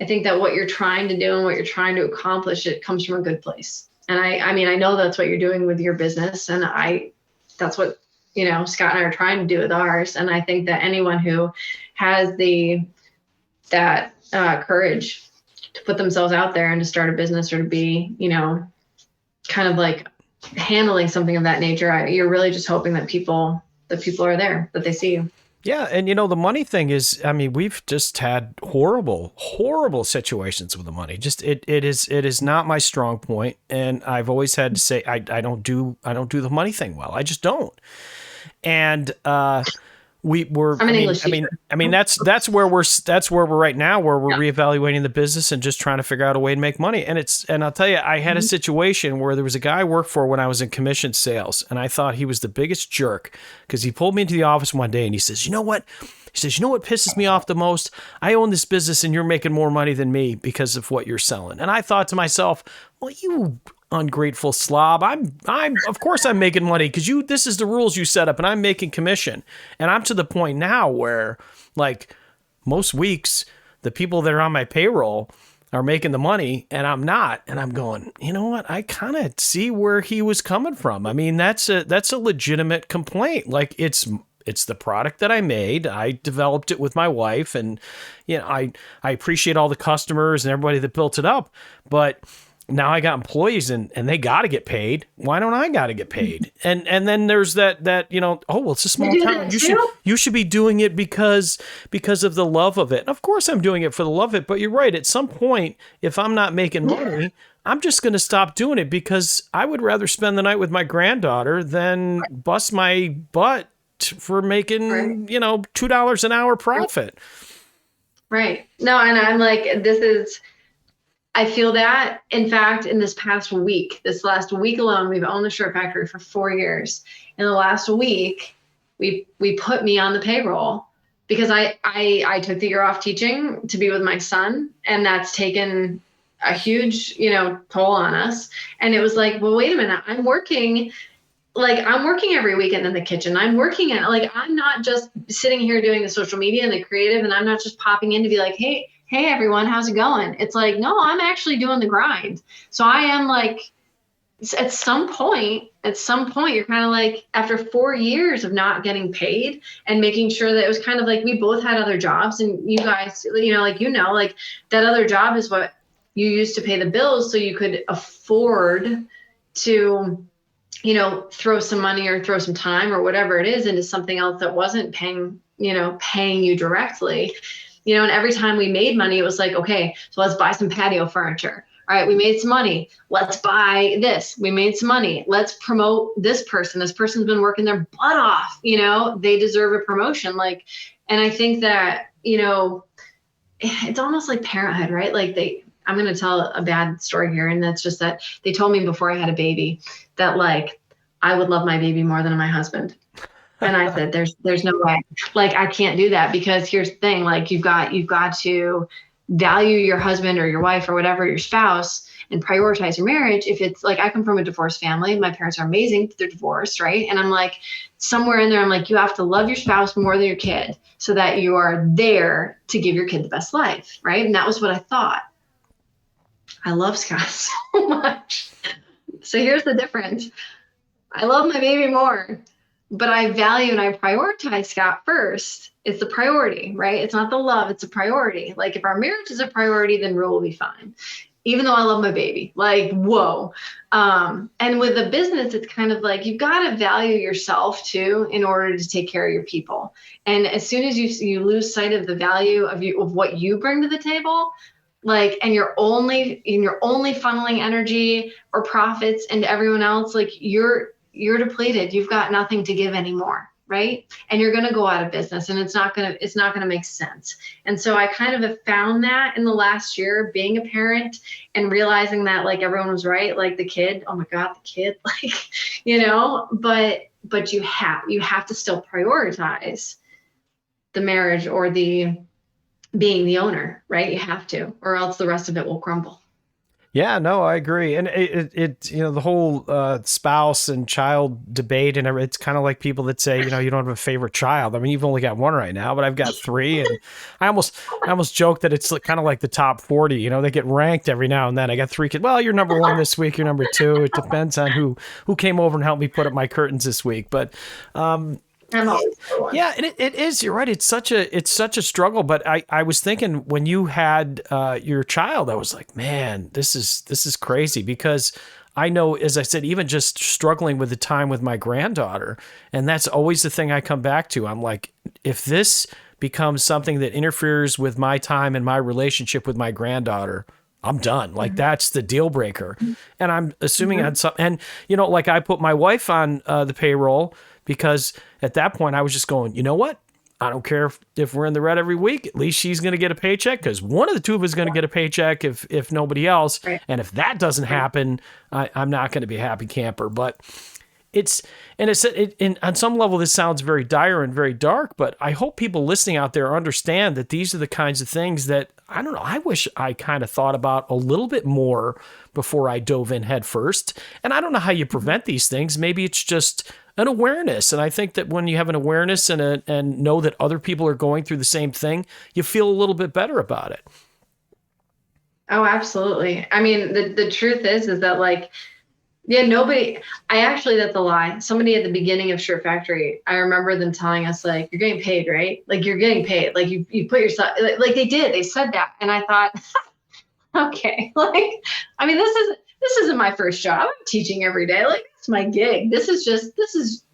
I think that what you're trying to do and what you're trying to accomplish, it comes from a good place. And I mean, I know that's what you're doing with your business, and that's what, Scott and I are trying to do with ours. And I think that anyone who has that courage to put themselves out there and to start a business, or to be, kind of like handling something of that nature, you're really just hoping that people are there, that they see you. Yeah. And the money thing is, I mean, we've just had horrible, horrible situations with the money. Just, it is not my strong point. And I've always had to say, I don't do the money thing well. I just don't. And, that's where we're right now, where we're reevaluating the business and just trying to figure out a way to make money. And I'll tell you, I had a situation where there was a guy I worked for when I was in commission sales, and I thought he was the biggest jerk because he pulled me into the office one day and he says, you know what? He says, you know what pisses me off the most? I own this business and you're making more money than me because of what you're selling. And I thought to myself, well, you ungrateful slob. I'm of course I'm making money because this is the rules you set up and I'm making commission. And I'm to the point now where, like, most weeks the people that are on my payroll are making the money and I'm not. And I'm going, you know what? I kind of see where he was coming from. I mean, that's a legitimate complaint. Like, it's the product that I made. I developed it with my wife, and I appreciate all the customers and everybody that built it up, but now I got employees and they got to get paid. Why don't I got to get paid? And then there's that, oh, well, it's a small town. You should be doing it because of the love of it. And of course I'm doing it for the love of it, but you're right. At some point, if I'm not making money, I'm just going to stop doing it because I would rather spend the night with my granddaughter than bust my butt for making, $2 an hour profit. Right. No, and I'm like, I feel that. In fact, in this last week alone, we've owned the shirt factory for 4 years. In the last week, we put me on the payroll because I took the year off teaching to be with my son, and that's taken a huge, toll on us. And it was like, well, wait a minute, I'm working every weekend in the kitchen. I'm working I'm not just sitting here doing the social media and the creative, and I'm not just popping in to be like, hey everyone, how's it going? It's like, no, I'm actually doing the grind. So I am like, at some point, you're kind of like, after 4 years of not getting paid and making sure that it was kind of like, we both had other jobs, and you guys, that other job is what you used to pay the bills so you could afford to, throw some money or throw some time or whatever it is into something else that wasn't paying you directly. And every time we made money, it was like, okay, so let's buy some patio furniture. All right, we made some money. Let's buy this. We made some money. Let's promote this person. This person's been working their butt off. They deserve a promotion. And I think that, it's almost like parenthood, right? I'm going to tell a bad story here. And that's just that they told me before I had a baby that I would love my baby more than my husband. And I said, there's no way, I can't do that, because here's the thing, you've got to value your husband or your wife or whatever, your spouse, and prioritize your marriage. If it's I come from a divorced family, my parents are amazing, but they're divorced. Right. And I'm somewhere in there, I'm you have to love your spouse more than your kid so that you are there to give your kid the best life. Right. And that was what I thought. I love Scott so much. So here's the difference. I love my baby more, but I value and I prioritize Scott first. It's the priority, right? It's not the love, it's a priority. If our marriage is a priority, then Ro will be fine. Even though I love my baby, whoa. And with the business, it's kind of you've got to value yourself too, in order to take care of your people. And as soon as you lose sight of the value of what you bring to the table, and you're only funneling energy or profits into everyone else, you're depleted. You've got nothing to give anymore, right? And you're going to go out of business, and it's not going to make sense. And so I kind of have found that in the last year, being a parent and realizing that everyone was right, the kid, oh my God, the kid, but you have to still prioritize the marriage or the being the owner, right? You have to, or else the rest of it will crumble. Yeah, no, I agree. And it the whole spouse and child debate, and it's kind of like people that say, you don't have a favorite child. I mean, you've only got one right now, but I've got three. And I almost joke that it's kind of like the top 40, they get ranked every now and then. I got 3 kids. Well, you're number 1 this week. You're number 2. It depends on who came over and helped me put up my curtains this week. But, yeah, it is. You're right. It's such a struggle. But I was thinking when you had your child, I was like, man, this is crazy, because I know, as I said, even just struggling with the time with my granddaughter, and that's always the thing I come back to. I'm like, if this becomes something that interferes with my time and my relationship with my granddaughter, I'm done. Like that's the deal breaker. And I'm assuming on some, and like I put my wife on the payroll because at that point I was just going, you know what? I don't care if we're in the red every week. At least she's going to get a paycheck because one of the two of us is going to get a paycheck if nobody else. Right. And if that doesn't happen, I'm not going to be a happy camper. But on some level, this sounds very dire and very dark, but I hope people listening out there understand that these are the kinds of things that, I don't know, I wish I kind of thought about a little bit more before I dove in head first. And I don't know how you prevent these things. Maybe it's just an awareness. And I think that when you have an awareness and know that other people are going through the same thing, you feel a little bit better about it. Oh, absolutely. I mean, the truth is that like, yeah, that's a lie. Somebody at the beginning of Shirt Factory, I remember them telling us like, you're getting paid, right? Like you're getting paid. Like you put yourself, like they said that. And I thought, okay, like, I mean, this isn't my first job. I'm teaching every day. Like it's my gig. This is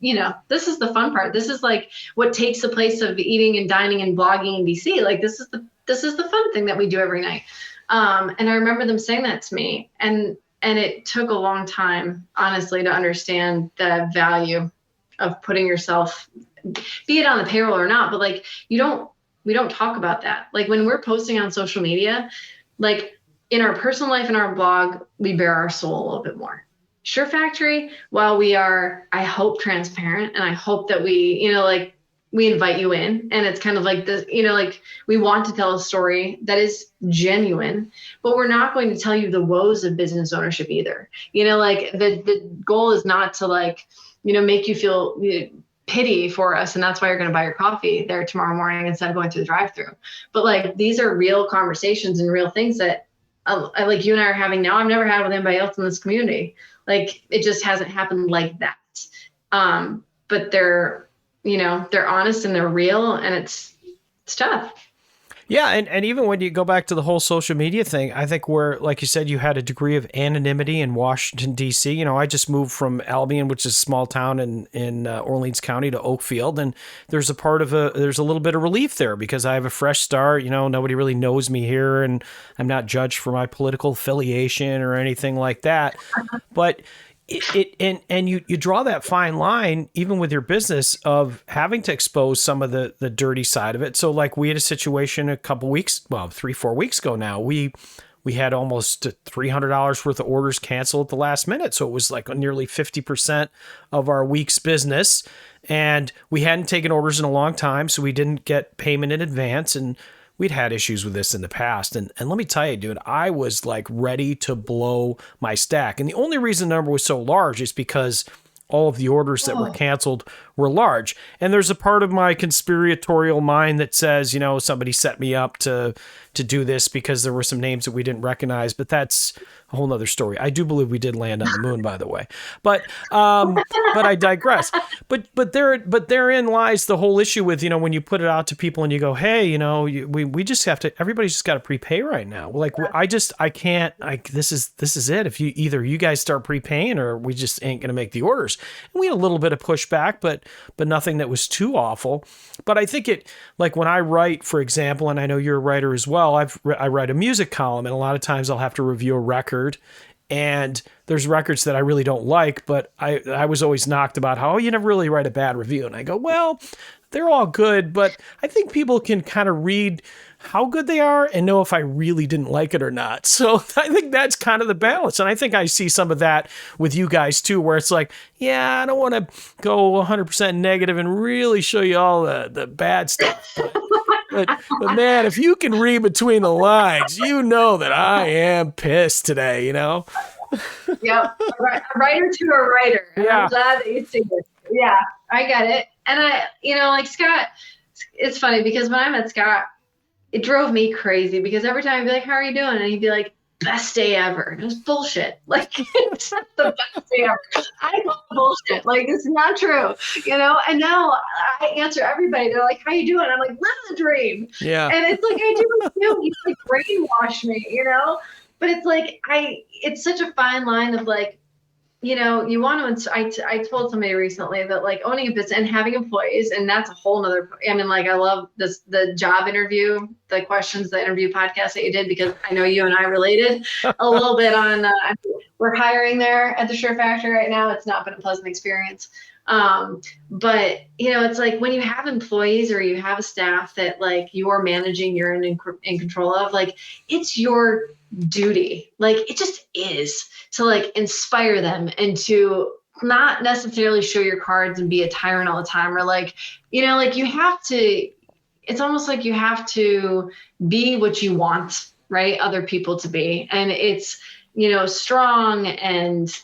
the fun part. This is like what takes the place of eating and dining and blogging in DC. Like this is the fun thing that we do every night. And I remember them saying that to me, and it took a long time, honestly, to understand the value of putting yourself, be it on the payroll or not, but like we don't talk about that. Like when we're posting on social media, like in our personal life and our blog, we bare our soul a little bit more. Shirt Factory, while we are, I hope, transparent, and I hope that we invite you in, and it's kind of like this, like we want to tell a story that is genuine, but we're not going to tell you the woes of business ownership either. Like the goal is not to like, make you feel pity for us. And that's why you're going to buy your coffee there tomorrow morning instead of going through the drive-through. But like, these are real conversations and real things that like you and I are having now. I've never had with anybody else in this community. Like it just hasn't happened like that. But they're honest and they're real, and it's tough. Yeah. And even when you go back to the whole social media thing, I think where, like you said, you had a degree of anonymity in Washington, D.C. I just moved from Albion, which is a small town in Orleans County, to Oakfield. And there's a little bit of relief there because I have a fresh start. Nobody really knows me here, and I'm not judged for my political affiliation or anything like that. But you draw that fine line even with your business of having to expose some of the dirty side of it. So like we had a situation a couple weeks, 3-4 weeks ago now, we had almost $300 worth of orders canceled at the last minute. So it was like nearly 50% of our week's business, and we hadn't taken orders in a long time. So we didn't get payment in advance, and we'd had issues with this in the past. And let me tell you, dude, I was like ready to blow my stack. And the only reason the number was so large is because all of the orders that were canceled were large. And there's a part of my conspiratorial mind that says, somebody set me up to do this because there were some names that we didn't recognize, but that's a whole nother story. I do believe we did land on the moon, by the way, but I digress. But therein lies the whole issue with, when you put it out to people and you go, hey, we just have to, everybody's just got to prepay right now. Like I can't, this is it. If you guys start prepaying, or we just ain't going to make the orders. And we had a little bit of pushback, but nothing that was too awful. But I think like when I write, for example, and I know you're a writer as well, I write a music column, and a lot of times I'll have to review a record, and there's records that I really don't like, but I was always knocked about how you never really write a bad review. And I go, well, they're all good, but I think people can kind of read how good they are and know if I really didn't like it or not. So I think that's kind of the balance. And I think I see some of that with you guys too, where it's like, yeah, I don't want to go 100% negative and really show you all the bad stuff. But man, if you can read between the lines, you know that I am pissed today, Yep. A writer to a writer. Yeah. I'm glad that you see it. Yeah, I get it. And like Scott, it's funny because when I met Scott, it drove me crazy because every time I'd be like, how are you doing? And he'd be like, best day ever. And it was bullshit. Like, it's not the best day ever. I call bullshit. Like, it's not true, And now I answer everybody. They're like, how you doing? I'm like, live the dream. Yeah. And it's like, I do it too. You like brainwash me, But it's like, it's such a fine line of like, you want to, I told somebody recently that like owning a business and having employees, and that's a whole nother, I mean, like, I love this, the job interview, the questions, the interview podcast that you did, because I know you and I related a little bit on, we're hiring there at the Sure Factory right now. It's not been a pleasant experience. But it's like when you have employees or you have a staff that like you're managing, you're in control of, like, it's your duty, like it just is, to like inspire them and to not necessarily show your cards and be a tyrant all the time, or like, like you have to, it's almost like you have to be what you want, right, other people to be. And it's, strong and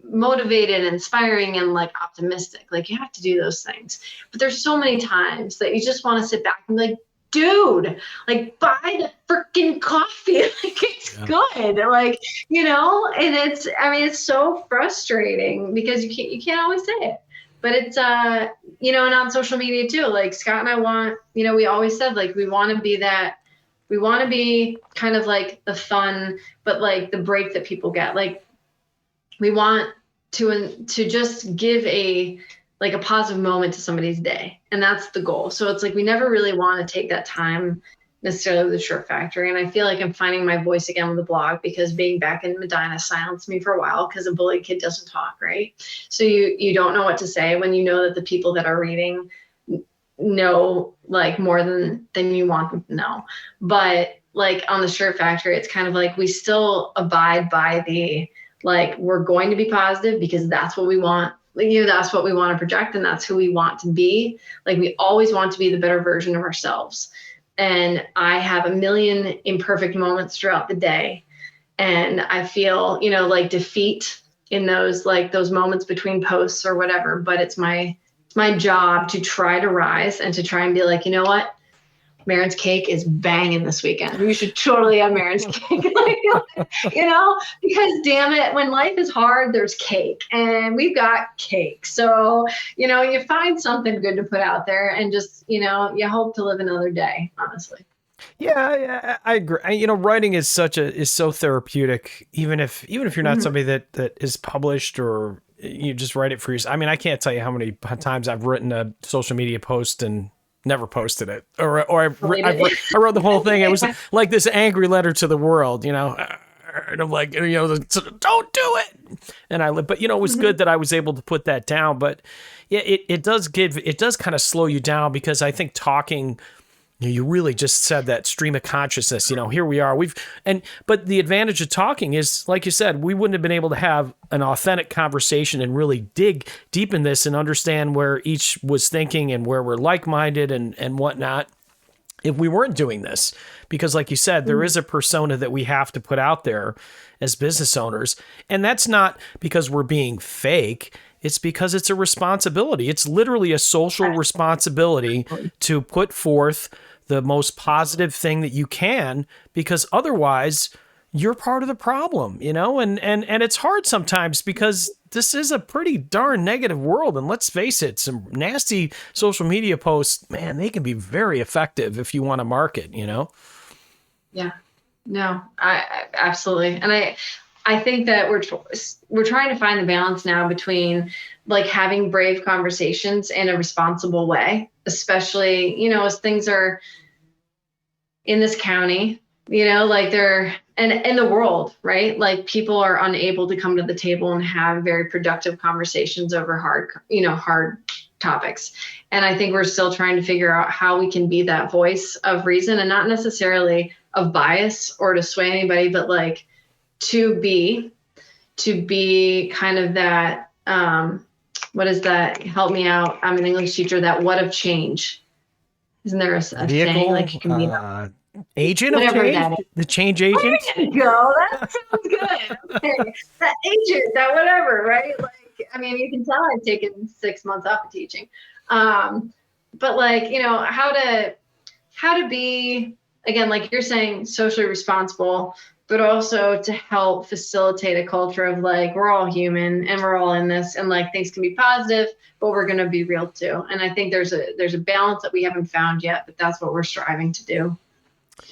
motivated, inspiring, and like optimistic. Like you have to do those things. But there's so many times that you just want to sit back and be like, dude, like buy the freaking coffee. Like it's good. Like, and it's so frustrating because you can't always say it. But it's, and on social media too, like Scott and I want, we always said like, we want to be kind of like the fun, but like the break that people get. Like we want to just give a positive moment to somebody's day. And that's the goal. So it's like, we never really want to take that time necessarily with the Sure Factory. And I feel like I'm finding my voice again with the blog, because being back in Medina silenced me for a while because a bullied kid doesn't talk, right? So you don't know what to say when you know that the people that are reading know like more than you want them to know. But like on the Sure Factory, it's kind of like we still abide by the, like, we're going to be positive because that's what we want. That's what we want to project, and that's who we want to be. Like we always want to be the better version of ourselves. And I have a million imperfect moments throughout the day. And I feel, like defeat in those moments between posts or whatever, but it's my job to try to rise and to try and be like, you know what? Marin's cake is banging this weekend. You should totally have Marin's cake, because damn it, when life is hard, there's cake, and we've got cake. So, you find something good to put out there, and just, you hope to live another day, honestly. Yeah, I agree. Writing is so therapeutic, even if you're not somebody that is published, or you just write it for yourself. I mean, I can't tell you how many times I've written a social media post and never posted it, or I wrote the whole thing. It was like this angry letter to the world, and I'm like, don't do it. And but it was good that I was able to put that down. But yeah, it does kind of slow you down, because I think talking, you really just said that stream of consciousness, here we are. But the advantage of talking is, like you said, we wouldn't have been able to have an authentic conversation and really dig deep in this and understand where each was thinking and where we're like-minded and whatnot if we weren't doing this. Because like you said, there is a persona that we have to put out there as business owners. And that's not because we're being fake. It's because it's a responsibility. It's literally a social responsibility to put forth the most positive thing that you can, because otherwise you're part of the problem, and it's hard sometimes, because this is a pretty darn negative world. And let's face it, some nasty social media posts, man, they can be very effective if you want to market, Yeah, no, I absolutely. And I think that we're trying to find the balance now between like having brave conversations in a responsible way, especially, as things are in this county, like they're, and in the world, right? Like people are unable to come to the table and have very productive conversations over hard topics. And I think we're still trying to figure out how we can be that voice of reason, and not necessarily of bias or to sway anybody, but like to be kind of that, what is that? Help me out. I'm an English teacher. That what of change? Isn't there a saying like you can be agent of change? The change agent? There you go. That sounds good. Okay. That agent, that whatever, right? Like, I mean, you can tell I've taken 6 months off of teaching. But like, how to be, again, like you're saying, socially responsible, but also to help facilitate a culture of like, we're all human and we're all in this, and like things can be positive, but we're going to be real too. And I think there's a balance that we haven't found yet, but that's what we're striving to do.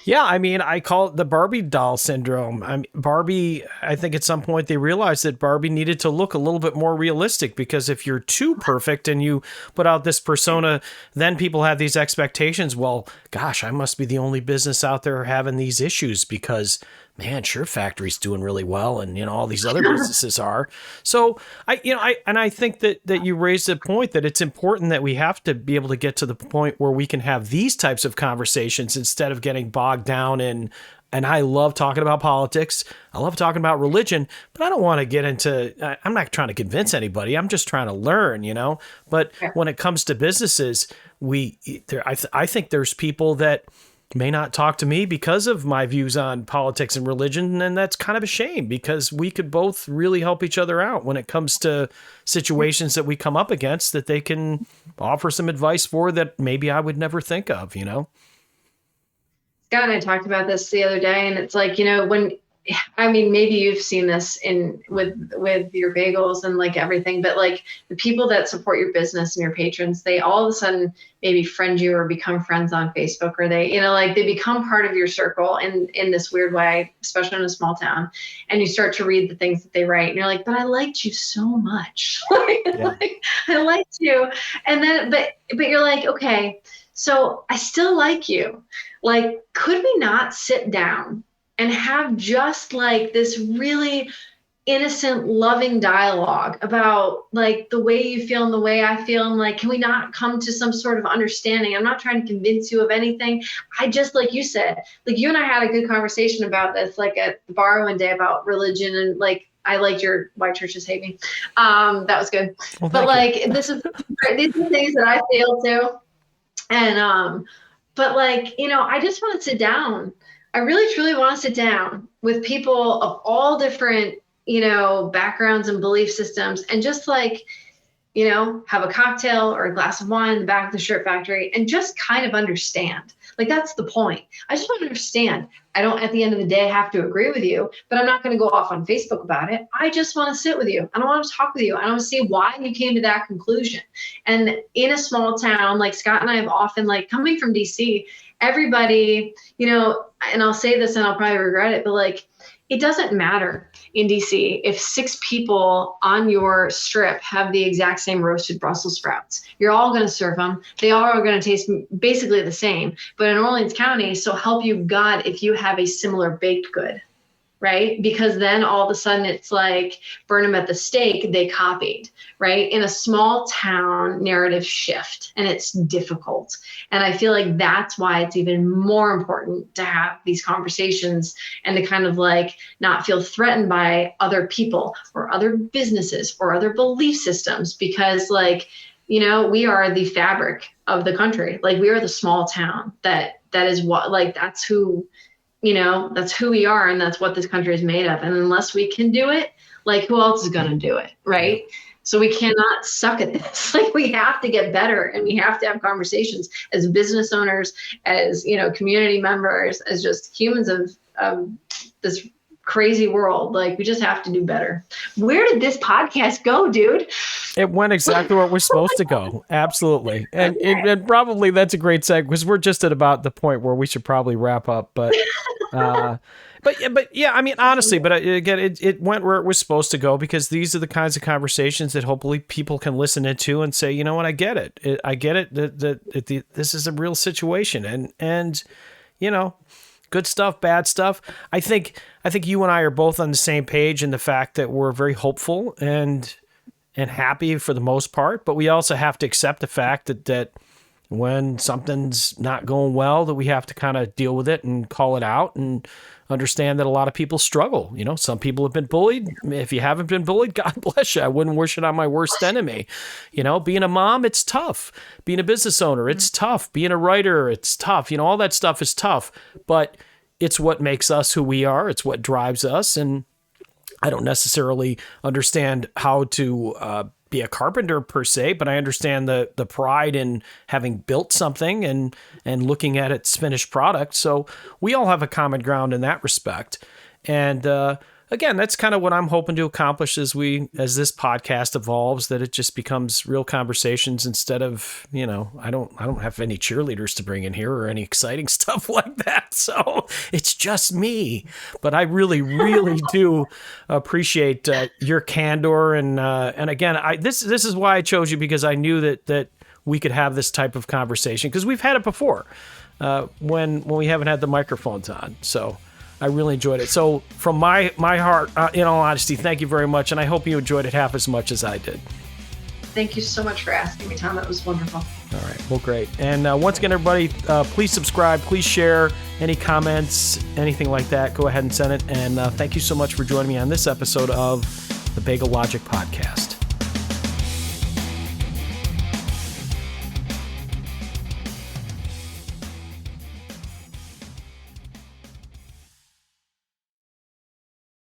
Yeah, I mean, I call it the Barbie doll syndrome. Barbie, I think at some point they realized that Barbie needed to look a little bit more realistic, because if you're too perfect and you put out this persona, then people have these expectations. Well, gosh, I must be the only business out there having these issues because, man, Shirt Factory's doing really well, and all these other businesses are. So I think that you raised a point that it's important that we have to be able to get to the point where we can have these types of conversations instead of getting bogged down in. And I love talking about politics. I love talking about religion, but I don't want to get into. I'm not trying to convince anybody. I'm just trying to learn, But when it comes to businesses, I think there's people that may not talk to me because of my views on politics and religion. And that's kind of a shame, because we could both really help each other out when it comes to situations that we come up against that they can offer some advice for that maybe I would never think of, Scott and I talked about this the other day, and it's like, maybe you've seen this with your bagels and like everything, but like the people that support your business and your patrons, they all of a sudden maybe friend you or become friends on Facebook, or they become part of your circle in this weird way, especially in a small town. And you start to read the things that they write, and you're like, but I liked you so much. I liked you. And then, but you're like, okay, so I still like you. Like, could we not sit down and have just like this really innocent, loving dialogue about like the way you feel and the way I feel? And like, can we not come to some sort of understanding? I'm not trying to convince you of anything. I just, like you said, like you and I had a good conversation about this, like at the bar one day about religion, and like, I liked your why churches hate me. That was good. Well, but like, these are things that I feel too. And, but like, I just want to sit down. I really, truly want to sit down with people of all different, backgrounds and belief systems, and just like, have a cocktail or a glass of wine in the back of the Shirt Factory and just kind of understand. Like, that's the point. I just want to understand. I don't, at the end of the day, have to agree with you, but I'm not going to go off on Facebook about it. I just want to sit with you. I don't want to talk with you. I want to see why you came to that conclusion. And in a small town, like Scott and I have often, like coming from DC, everybody, and I'll say this and I'll probably regret it, but like, it doesn't matter in DC if 6 people on your strip have the exact same roasted Brussels sprouts. You're all going to serve them. They all are going to taste basically the same. But in Orleans County, so help you God, if you have a similar baked good, right? Because then all of a sudden it's like burn them at the stake, they copied, right? In a small town narrative shift, and it's difficult. And I feel like that's why it's even more important to have these conversations and to kind of like not feel threatened by other people or other businesses or other belief systems, because like, we are the fabric of the country. Like, we are the small town that is what, like, that's who we are, and that's what this country is made of. And unless we can do it, like, who else is going to do it, right? So we cannot suck at this. Like, we have to get better, and we have to have conversations as business owners, as, community members, as just humans of this crazy world. Like, we just have to do better. Where did this podcast go, dude? It went exactly where it was supposed to go. Absolutely. And probably that's a great segue, because we're just at about the point where we should probably wrap up. But yeah, I mean, honestly, but again, it went where it was supposed to go, because these are the kinds of conversations that hopefully people can listen into and say, you know what, I get it. I get it. That this is a real situation, and good stuff, bad stuff. I think you and I are both on the same page in the fact that we're very hopeful and happy for the most part, but we also have to accept the fact that when something's not going well, that we have to kind of deal with it and call it out and understand that a lot of people struggle. Some people have been bullied. If you haven't been bullied, God bless you. I wouldn't wish it on my worst enemy. Being a mom, it's tough. Being a business owner, it's tough. Being a writer, it's tough. All that stuff is tough, but it's what makes us who we are. It's what drives us. And I don't necessarily understand how to be a carpenter per se, but I understand the pride in having built something and looking at its finished product. So we all have a common ground in that respect. And again, that's kind of what I'm hoping to accomplish as this podcast evolves, that it just becomes real conversations instead of, I don't have any cheerleaders to bring in here or any exciting stuff like that. So it's just me. But I really, really do appreciate your candor. And again, this is why I chose you, because I knew that we could have this type of conversation, because we've had it before when we haven't had the microphones on. So I really enjoyed it. So from my heart, in all honesty, thank you very much. And I hope you enjoyed it half as much as I did. Thank you so much for asking me, Thom. That was wonderful. All right. Well, great. And once again, everybody, please subscribe. Please share any comments, anything like that. Go ahead and send it. And thank you so much for joining me on this episode of the Bagel Logic Podcast.